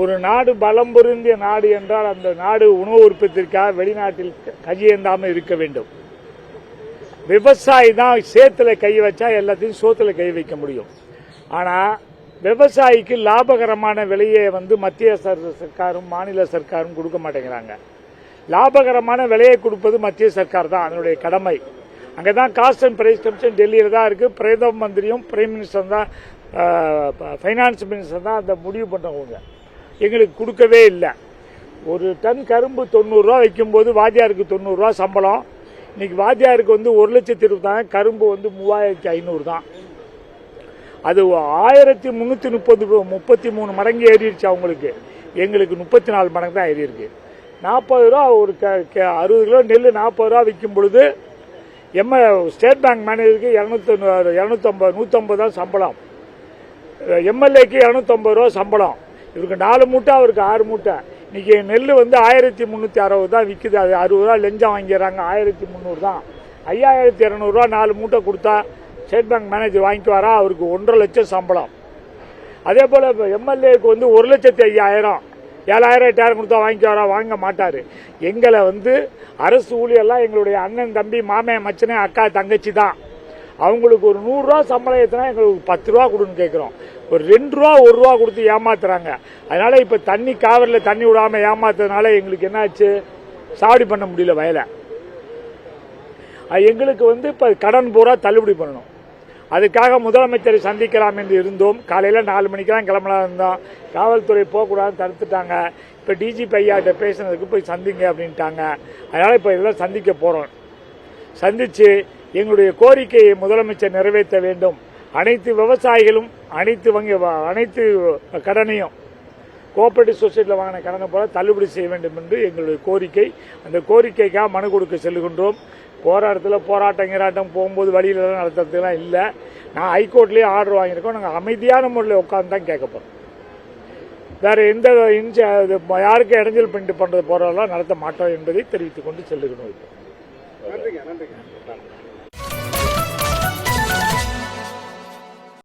ஒரு நாடு பலம் பொருந்திய நாடு என்றால் அந்த நாடு உணவு உற்பத்திற்காக வெளிநாட்டில் கையேந்தாமல் இருக்க வேண்டும். விவசாயி தான் சேத்துல கை வச்சா எல்லாத்தையும் சோத்துல கை வைக்க முடியும். ஆனா விவசாயிக்கு லாபகரமான விலையை மத்திய சர்க்காரும் மாநில சர்க்காரும் கொடுக்க மாட்டேங்கிறாங்க. லாபகரமான விலையை கொடுப்பது மத்திய சர்க்கார் தான், அதனுடைய கடமை. அங்கதான் காஸ்ட் அண்ட் பிரைஸ் கமிஷன் டெல்லியில தான் இருக்கு. பிரதம மந்திரியும் பிரைம் மினிஸ்டர் தான், பைனான்ஸ் மினிஸ்டர் தான் அந்த முடிவு பண்றவங்க. எங்களுக்கு கொடுக்கவே இல்லை. ஒரு டன் கரும்பு 90 ரூபா வைக்கும் போது வாத்தியாருக்கு 90 ரூபா சம்பளம். இன்னைக்கு வாத்தியாருக்கு 1,20,000 கரும்பு 3,500 தான். அது 1,333 மடங்கு ஏறிடுச்சு அவங்களுக்கு. எங்களுக்கு 34 மடங்கு தான் ஏறி இருக்கு. 40 ரூபா ஒரு 60 கிலோ நெல் 40 ரூபா விற்கும் பொழுது ஸ்டேட் பேங்க் மேனேஜருக்கு 150 தான் சம்பளம். எம்எல்ஏக்கு 250 ரூபா சம்பளம். இவருக்கு 4 மூட்டை, அவருக்கு 6 மூட்டை. இன்னைக்கு நெல் 1,360 தான் விற்குது. அது 60 ரூபா லஞ்சம் வாங்கிடுறாங்க. 1,300 தான். 5,200 ரூபா 4 மூட்டை கொடுத்தா ஸ்டேட் பேங்க் மேனேஜர் வாங்கிக்குவாரா? அவருக்கு 1,50,000 லட்சம் சம்பளம். அதே போல எம்எல்ஏக்கு 1,05,000 7,000 8,000 கொடுத்தா வாங்கிக்குவாரா? வாங்க மாட்டாரு. எங்களை அரசு ஊழியெல்லாம் எங்களுடைய அண்ணன் தம்பி மாமன் மச்சனே அக்கா தங்கச்சி தான். அவங்களுக்கு ஒரு 100 ரூபா சம்பளம் ஏற்றினா எங்களுக்கு 10 ரூபா கொடுன்னு கேட்கிறோம். ஒரு 2 ரூபா 1 ரூபா கொடுத்து ஏமாத்துறாங்க. அதனால இப்ப தண்ணி காவிரியில் தண்ணி விடாம ஏமாத்துறதுனால எங்களுக்கு என்னாச்சு, சாவடி பண்ண முடியல வயலை. எங்களுக்கு இப்ப கடன் பூரா தள்ளுபடி பண்ணணும். அதுக்காக முதலமைச்சரை சந்திக்கலாம் என்று இருந்தோம். காலையில 4 மணிக்கு தான் கிளம்பலாம் இருந்தோம். காவல்துறை போகக்கூடாதுன்னு தடுத்துட்டாங்க. இப்ப டிஜிபி ஐயாட்ட பேசுனதுக்கு போய் சந்திங்க அப்படின்ட்டாங்க. அதனால இப்ப இதெல்லாம் சந்திக்க போறோம். சந்திச்சு எங்களுடைய கோரிக்கையை முதலமைச்சர் நிறைவேற்ற வேண்டும். அனைத்து விவசாயிகளும் அனைத்து கடனையும் கோஆபரேட்டிவ் சொசைட்டியில் வாங்கின கடனை போல தள்ளுபடி செய்ய வேண்டும் என்று எங்களுடைய கோரிக்கை. அந்த கோரிக்கைக்காக மனு கொடுக்க செல்கின்றோம். போராட்டம் போகும்போது வழியில நடத்துறதுலாம் இல்லை. நான் ஹைகோர்ட்லேயே ஆர்டர் வாங்கியிருக்கோம். நாங்கள் அமைதியான முறையில் உட்கார்ந்து தான் கேட்க போறோம். வேற எந்த யாருக்கும் இடைஞ்சல் பண்றது போறதெல்லாம் நடத்த மாட்டோம் என்பதை தெரிவித்துக் கொண்டு செல்லுகிறோம்.